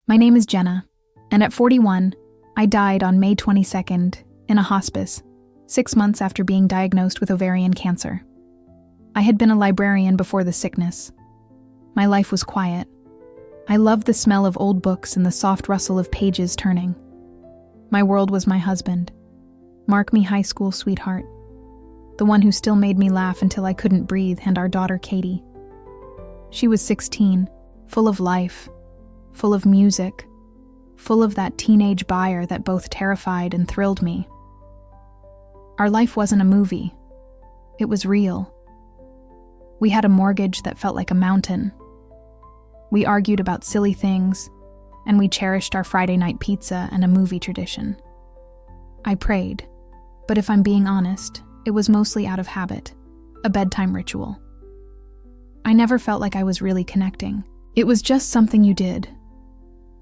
My name is Jenna, and at 41, I died on May 22nd in a hospice, 6 months after being diagnosed with ovarian cancer. I had been a librarian before the sickness. My life was quiet. I loved the smell of old books and the soft rustle of pages turning. My world was my husband, Mark, me high school sweetheart, the one who still made me laugh until I couldn't breathe, and our daughter Katie. She was 16, full of life, full of music, full of that teenage buyer that both terrified and thrilled me. Our life wasn't a movie. It was real. We had a mortgage that felt like a mountain. We argued about silly things, and we cherished our Friday night pizza and a movie tradition. I prayed, but if I'm being honest, it was mostly out of habit, a bedtime ritual. I never felt like I was really connecting. It was just something you did.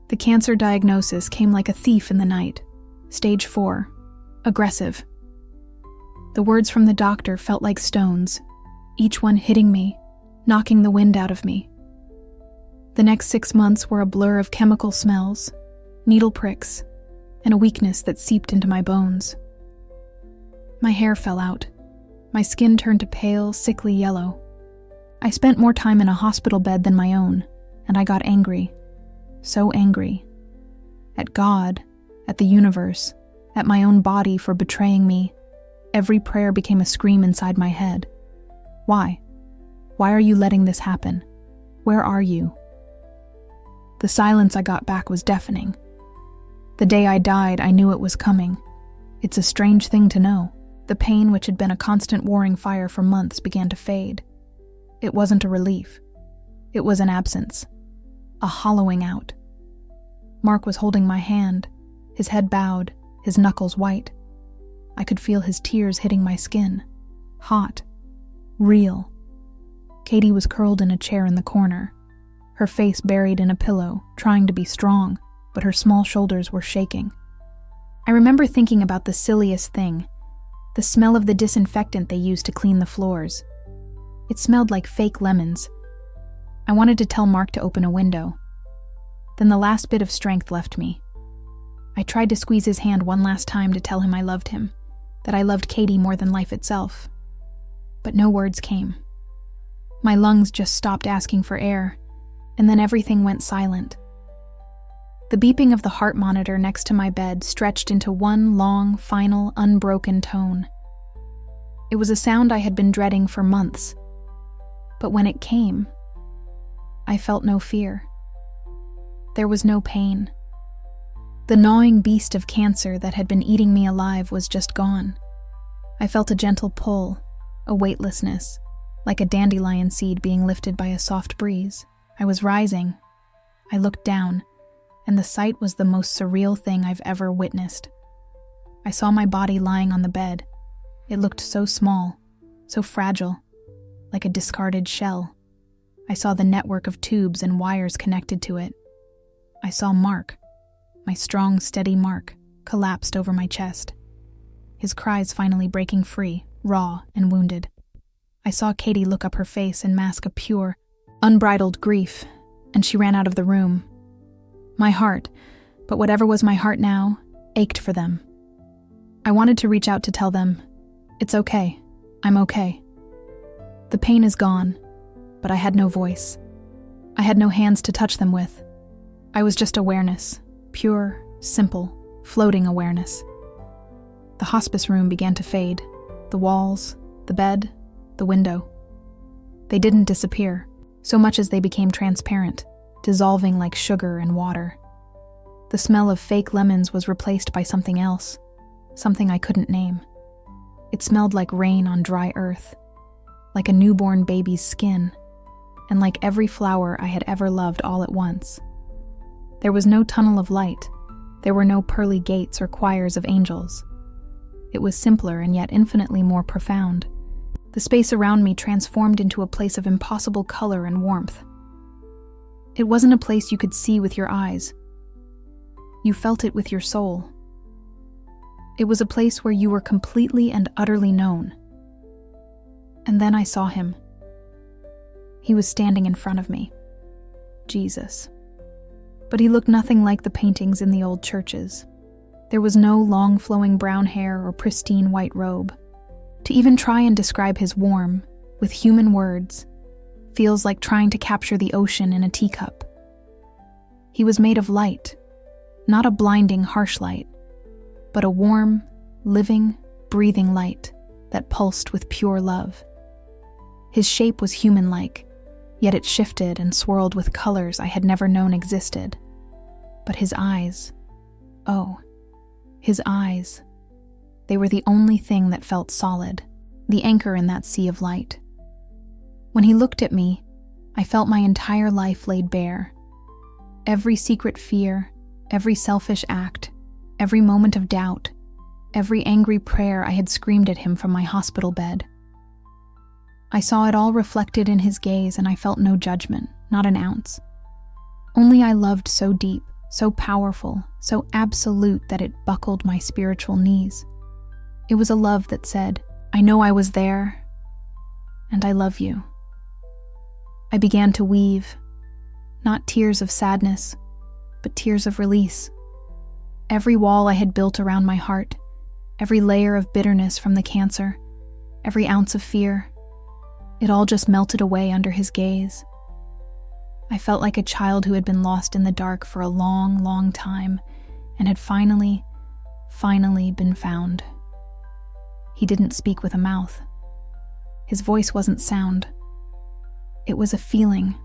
The cancer diagnosis came like a thief in the night. Stage 4, aggressive. The words from the doctor felt like stones, each one hitting me, knocking the wind out of me. The next 6 months were a blur of chemical smells, needle pricks, and a weakness that seeped into my bones. My hair fell out. My skin turned to pale, sickly yellow. I spent more time in a hospital bed than my own, and I got angry. So angry. At God, at the universe, at my own body for betraying me. Every prayer became a scream inside my head. Why? Why are you letting this happen? Where are you? The silence I got back was deafening. The day I died, I knew it was coming. It's a strange thing to know. The pain, which had been a constant warring fire for months, began to fade. It wasn't a relief. It was an absence. A hollowing out. Mark was holding my hand, his head bowed, his knuckles white. I could feel his tears hitting my skin. Hot. Real. Katie was curled in a chair in the corner, her face buried in a pillow, trying to be strong, but her small shoulders were shaking. I remember thinking about the silliest thing, the smell of the disinfectant they used to clean the floors. It smelled like fake lemons. I wanted to tell Mark to open a window. Then the last bit of strength left me. I tried to squeeze his hand one last time to tell him I loved him, that I loved Katie more than life itself. But no words came. My lungs just stopped asking for air, and then everything went silent. The beeping of the heart monitor next to my bed stretched into one long, final, unbroken tone. It was a sound I had been dreading for months. But when it came, I felt no fear. There was no pain. The gnawing beast of cancer that had been eating me alive was just gone. I felt a gentle pull, a weightlessness, like a dandelion seed being lifted by a soft breeze. I was rising. I looked down, and the sight was the most surreal thing I've ever witnessed. I saw my body lying on the bed. It looked so small, so fragile, like a discarded shell. I saw the network of tubes and wires connected to it. I saw Mark, my strong, steady Mark, collapsed over my chest. His cries finally breaking free, raw and wounded. I saw Katie look up her face and mask a pure, unbridled grief, and she ran out of the room. My heart, but whatever was my heart now, ached for them. I wanted to reach out to tell them, "It's okay, I'm okay." The pain is gone, but I had no voice. I had no hands to touch them with. I was just awareness, pure, simple, floating awareness. The hospice room began to fade, the walls, the bed, the window. They didn't disappear, so much as they became transparent, dissolving like sugar and water. The smell of fake lemons was replaced by something else, something I couldn't name. It smelled like rain on dry earth, like a newborn baby's skin, and like every flower I had ever loved all at once. There was no tunnel of light. There were no pearly gates or choirs of angels. It was simpler and yet infinitely more profound. The space around me transformed into a place of impossible color and warmth. It wasn't a place you could see with your eyes. You felt it with your soul. It was a place where you were completely and utterly known. And then I saw him. He was standing in front of me. Jesus. But he looked nothing like the paintings in the old churches. There was no long flowing brown hair or pristine white robe. To even try and describe his warmth with human words feels like trying to capture the ocean in a teacup. He was made of light, not a blinding, harsh light, but a warm, living, breathing light that pulsed with pure love. His shape was human-like, yet it shifted and swirled with colors I had never known existed. But his eyes, oh, his eyes, they were the only thing that felt solid, the anchor in that sea of light. When he looked at me, I felt my entire life laid bare. Every secret fear, every selfish act, every moment of doubt, every angry prayer I had screamed at him from my hospital bed. I saw it all reflected in his gaze, and I felt no judgment, not an ounce. Only I loved so deep, so powerful, so absolute that it buckled my spiritual knees. It was a love that said, I know I was there, and I love you. I began to weave, not tears of sadness, but tears of release. Every wall I had built around my heart, every layer of bitterness from the cancer, every ounce of fear, it all just melted away under his gaze. I felt like a child who had been lost in the dark for a long, long time and had finally been found. He didn't speak with a mouth. His voice wasn't sound. It was a feeling,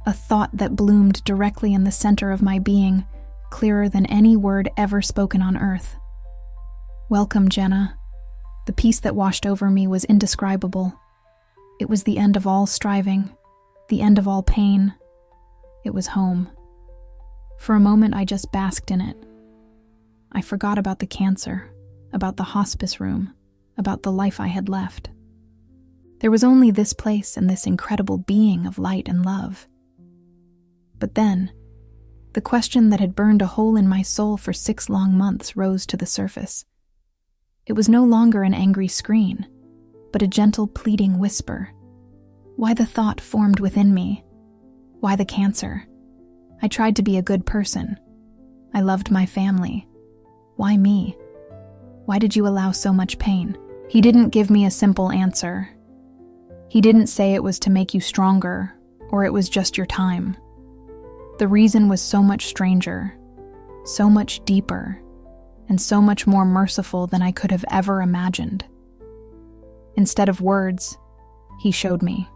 a thought that bloomed directly in the center of my being, clearer than any word ever spoken on earth. Welcome, Jenna. The peace that washed over me was indescribable. It was the end of all striving, the end of all pain. It was home. For a moment, I just basked in it. I forgot about the cancer, about the hospice room, about the life I had left. There was only this place and this incredible being of light and love. But then, the question that had burned a hole in my soul for 6 long months rose to the surface. It was no longer an angry scream, but a gentle, pleading whisper. Why the thought formed within me? Why the cancer? I tried to be a good person. I loved my family. Why me? Why did you allow so much pain? He didn't give me a simple answer. He didn't say it was to make you stronger, or it was just your time. The reason was so much stranger, so much deeper, and so much more merciful than I could have ever imagined. Instead of words, he showed me.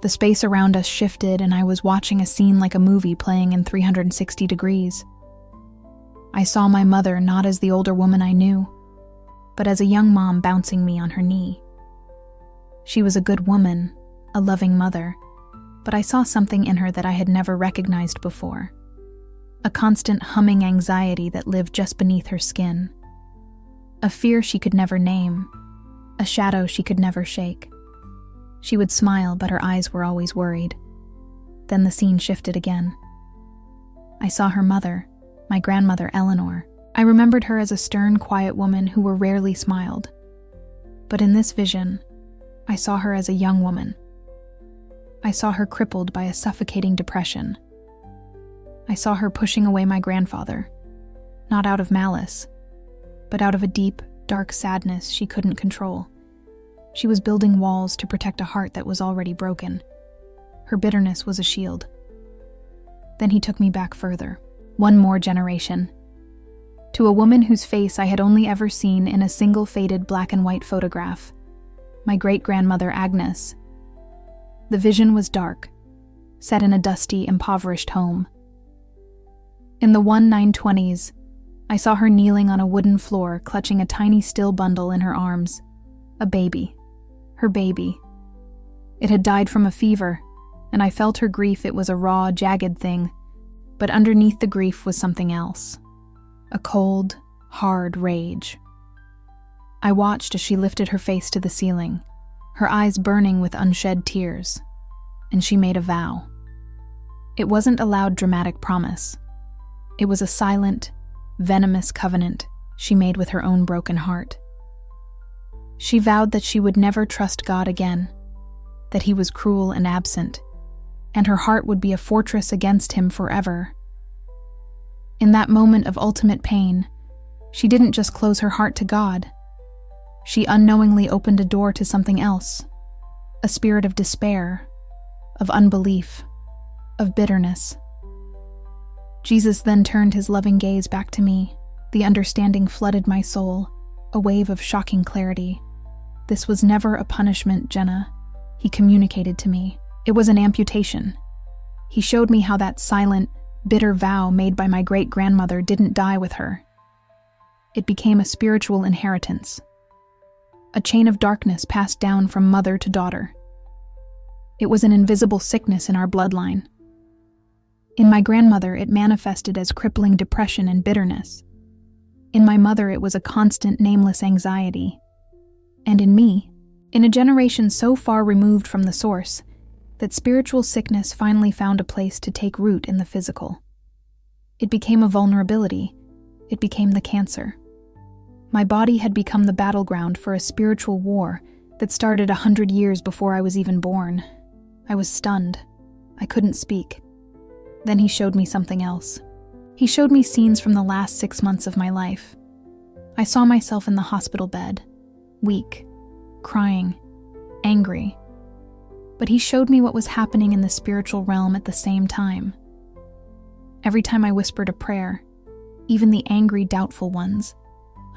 The space around us shifted, and I was watching a scene like a movie playing in 360 degrees. I saw my mother not as the older woman I knew, but as a young mom bouncing me on her knee. She was a good woman, a loving mother, but I saw something in her that I had never recognized before. A constant humming anxiety that lived just beneath her skin. A fear she could never name, a shadow she could never shake. She would smile, but her eyes were always worried. Then the scene shifted again. I saw her mother, my grandmother Eleanor. I remembered her as a stern, quiet woman who rarely smiled. But in this vision, I saw her as a young woman. I saw her crippled by a suffocating depression. I saw her pushing away my grandfather, not out of malice, but out of a deep, dark sadness she couldn't control. She was building walls to protect a heart that was already broken. Her bitterness was a shield. Then he took me back further, one more generation, to a woman whose face I had only ever seen in a single faded black and white photograph, my great-grandmother Agnes. The vision was dark, set in a dusty, impoverished home. In the 1920s, I saw her kneeling on a wooden floor, clutching a tiny still bundle in her arms. A baby. Her baby. It had died from a fever, and I felt her grief. It was a raw, jagged thing, but underneath the grief was something else. A cold, hard rage. I watched as she lifted her face to the ceiling, her eyes burning with unshed tears, and she made a vow. It wasn't a loud, dramatic promise. It was a silent, venomous covenant she made with her own broken heart. She vowed that she would never trust God again, that he was cruel and absent, and her heart would be a fortress against him forever. In that moment of ultimate pain, she didn't just close her heart to God. She unknowingly opened a door to something else, a spirit of despair, of unbelief, of bitterness. Jesus then turned his loving gaze back to me. The understanding flooded my soul, a wave of shocking clarity. This was never a punishment, Jenna, he communicated to me. It was an amputation. He showed me how that silent, bitter vow made by my great-grandmother didn't die with her. It became a spiritual inheritance, a chain of darkness passed down from mother to daughter. It was an invisible sickness in our bloodline. In my grandmother, it manifested as crippling depression and bitterness. In my mother, it was a constant, nameless anxiety. And in me, in a generation so far removed from the source, that spiritual sickness finally found a place to take root in the physical. It became a vulnerability. It became the cancer. My body had become the battleground for a spiritual war that started 100 years before I was even born. I was stunned. I couldn't speak. Then he showed me something else. He showed me scenes from the last 6 months of my life. I saw myself in the hospital bed, weak, crying, angry. But he showed me what was happening in the spiritual realm at the same time. Every time I whispered a prayer, even the angry, doubtful ones,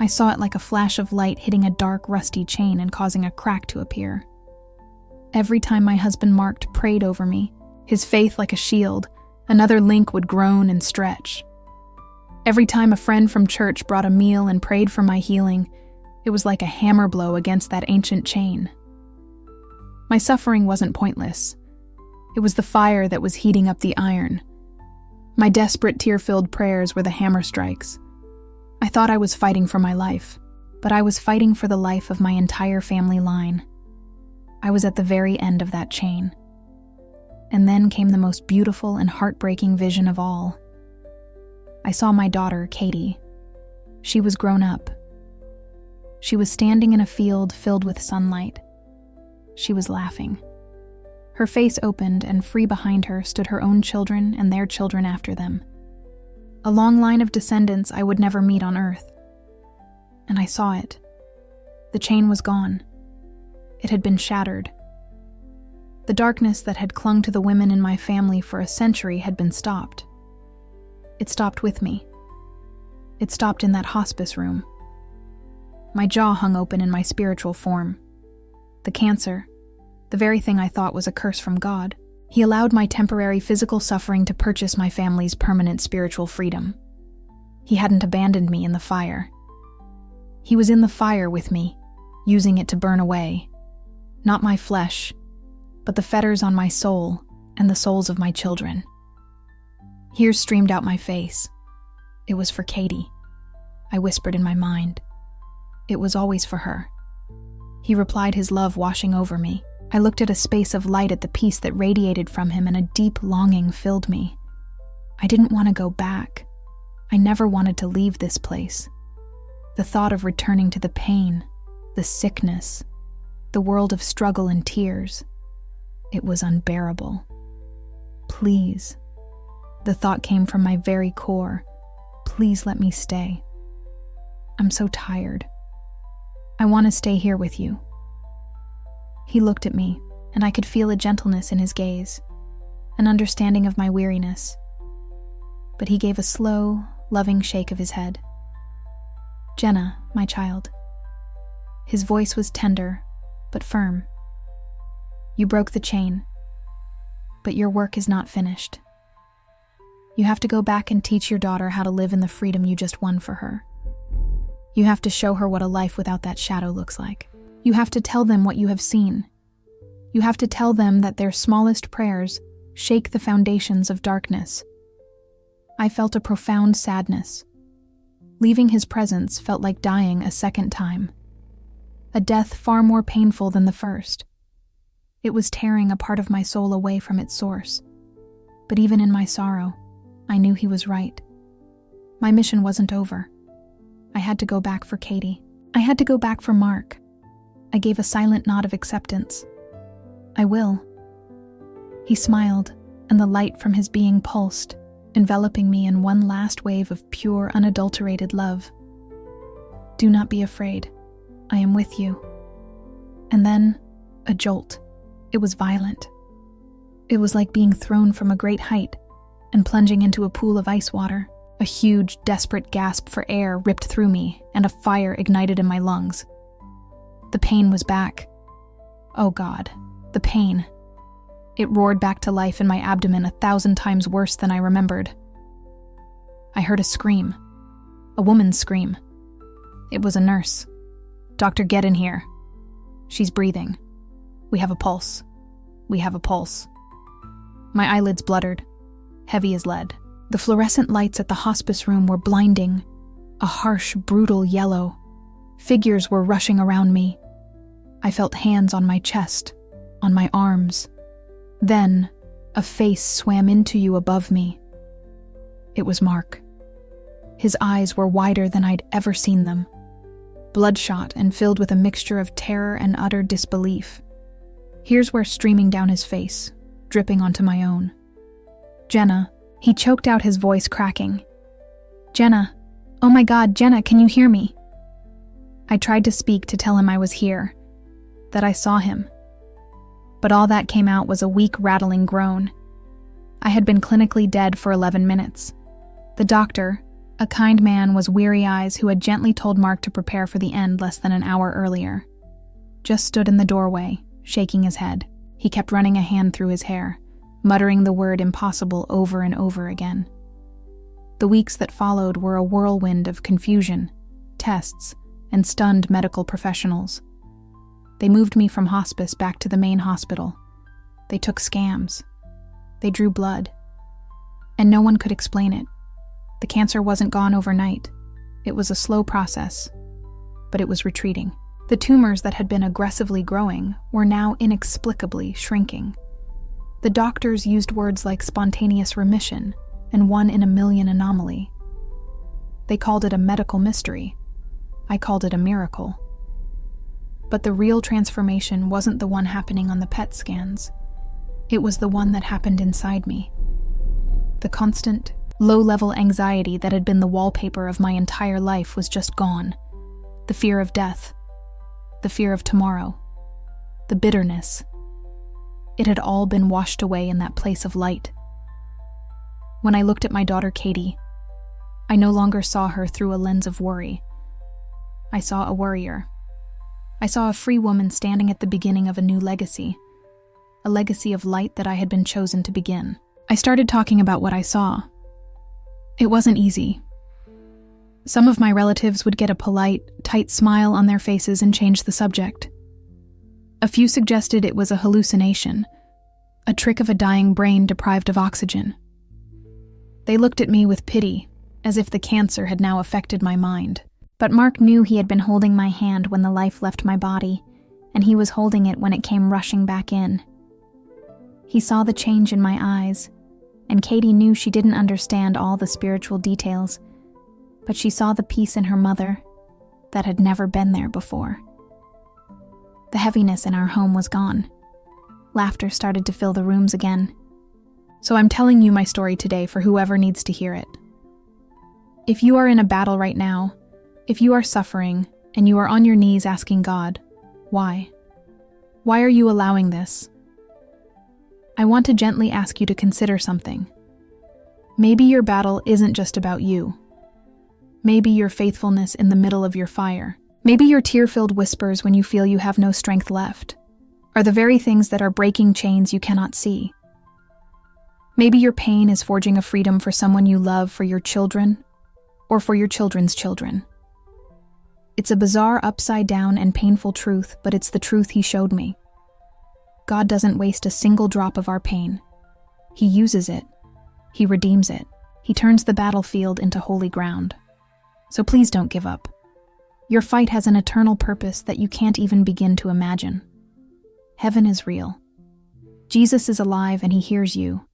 I saw it like a flash of light hitting a dark, rusty chain and causing a crack to appear. Every time my husband Mark prayed over me, his faith like a shield, another link would groan and stretch. Every time a friend from church brought a meal and prayed for my healing, it was like a hammer blow against that ancient chain. My suffering wasn't pointless. It was the fire that was heating up the iron. My desperate, tear-filled prayers were the hammer strikes. I thought I was fighting for my life, but I was fighting for the life of my entire family line. I was at the very end of that chain. And then came the most beautiful and heartbreaking vision of all. I saw my daughter, Katie. She was grown up. She was standing in a field filled with sunlight. She was laughing. Her face opened, and free behind her stood her own children and their children after them. A long line of descendants I would never meet on Earth. And I saw it. The chain was gone. It had been shattered. The darkness that had clung to the women in my family for a century had been stopped. It stopped with me. It stopped in that hospice room. My jaw hung open in my spiritual form. The cancer, the very thing I thought was a curse from God, he allowed my temporary physical suffering to purchase my family's permanent spiritual freedom. He hadn't abandoned me in the fire. He was in the fire with me, using it to burn away, not my flesh, but the fetters on my soul and the souls of my children. Tears streamed out my face. It was for Katie. I whispered in my mind. It was always for her. He replied, his love washing over me. I looked at a space of light at the peace that radiated from him, and a deep longing filled me. I didn't want to go back. I never wanted to leave this place. The thought of returning to the pain, the sickness, the world of struggle and tears, it was unbearable. Please. The thought came from my very core. Please let me stay. I'm so tired. I want to stay here with you. He looked at me, and I could feel a gentleness in his gaze, an understanding of my weariness. But he gave a slow, loving shake of his head. Jenna, my child. His voice was tender, but firm. You broke the chain, but your work is not finished. You have to go back and teach your daughter how to live in the freedom you just won for her. You have to show her what a life without that shadow looks like. You have to tell them what you have seen. You have to tell them that their smallest prayers shake the foundations of darkness. I felt a profound sadness. Leaving his presence felt like dying a second time. A death far more painful than the first. It was tearing a part of my soul away from its source. But even in my sorrow, I knew he was right. My mission wasn't over. I had to go back for Katie. I had to go back for Mark. I gave a silent nod of acceptance. I will. He smiled, and the light from his being pulsed, enveloping me in one last wave of pure, unadulterated love. "Do not be afraid. I am with you." And then, a jolt. It was violent. It was like being thrown from a great height and plunging into a pool of ice water. A huge, desperate gasp for air ripped through me, and a fire ignited in my lungs. The pain was back. Oh God, the pain. It roared back to life in my abdomen 1,000 times worse than I remembered. I heard a scream. A woman's scream. It was a nurse. "Doctor, get in here. She's breathing. We have a pulse. We have a pulse." My eyelids bluttered, heavy as lead. The fluorescent lights at the hospice room were blinding, a harsh, brutal yellow. Figures were rushing around me. I felt hands on my chest, on my arms. Then, a face swam into you above me. It was Mark. His eyes were wider than I'd ever seen them, bloodshot and filled with a mixture of terror and utter disbelief. Tears were streaming down his face, dripping onto my own. "Jenna," he choked out, his voice cracking. "Jenna, oh my God, Jenna, can you hear me?" I tried to speak to tell him I was here, that I saw him. But all that came out was a weak, rattling groan. I had been clinically dead for 11 minutes. The doctor, a kind man with weary eyes who had gently told Mark to prepare for the end less than an hour earlier, just stood in the doorway, shaking his head. He kept running a hand through his hair, muttering the word impossible over and over again. The weeks that followed were a whirlwind of confusion, tests, and stunned medical professionals. They moved me from hospice back to the main hospital. They took scans. They drew blood. And no one could explain it. The cancer wasn't gone overnight. It was a slow process, but it was retreating. The tumors that had been aggressively growing were now inexplicably shrinking. The doctors used words like spontaneous remission and 1 in a million anomaly. They called it a medical mystery. I called it a miracle. But the real transformation wasn't the one happening on the PET scans. It was the one that happened inside me. The constant, low-level anxiety that had been the wallpaper of my entire life was just gone. The fear of death. The fear of tomorrow. The bitterness. It had all been washed away in that place of light. When I looked at my daughter Katie, I no longer saw her through a lens of worry. I saw a warrior. I saw a free woman standing at the beginning of a new legacy, a legacy of light that I had been chosen to begin. I started talking about what I saw. It wasn't easy. Some of my relatives would get a polite, tight smile on their faces and change the subject. A few suggested it was a hallucination, a trick of a dying brain deprived of oxygen. They looked at me with pity, as if the cancer had now affected my mind. But Mark knew he had been holding my hand when the life left my body, and he was holding it when it came rushing back in. He saw the change in my eyes, and Katie knew she didn't understand all the spiritual details, but she saw the peace in her mother that had never been there before. The heaviness in our home was gone. Laughter started to fill the rooms again. So I'm telling you my story today for whoever needs to hear it. If you are in a battle right now, if you are suffering, and you are on your knees asking God, why? Why are you allowing this? I want to gently ask you to consider something. Maybe your battle isn't just about you. Maybe your faithfulness in the middle of your fire. Maybe your tear-filled whispers when you feel you have no strength left are the very things that are breaking chains you cannot see. Maybe your pain is forging a freedom for someone you love, for your children, or for your children's children. It's a bizarre, upside-down, and painful truth, but it's the truth He showed me. God doesn't waste a single drop of our pain. He uses it. He redeems it. He turns the battlefield into holy ground. So please don't give up. Your fight has an eternal purpose that you can't even begin to imagine. Heaven is real. Jesus is alive and He hears you.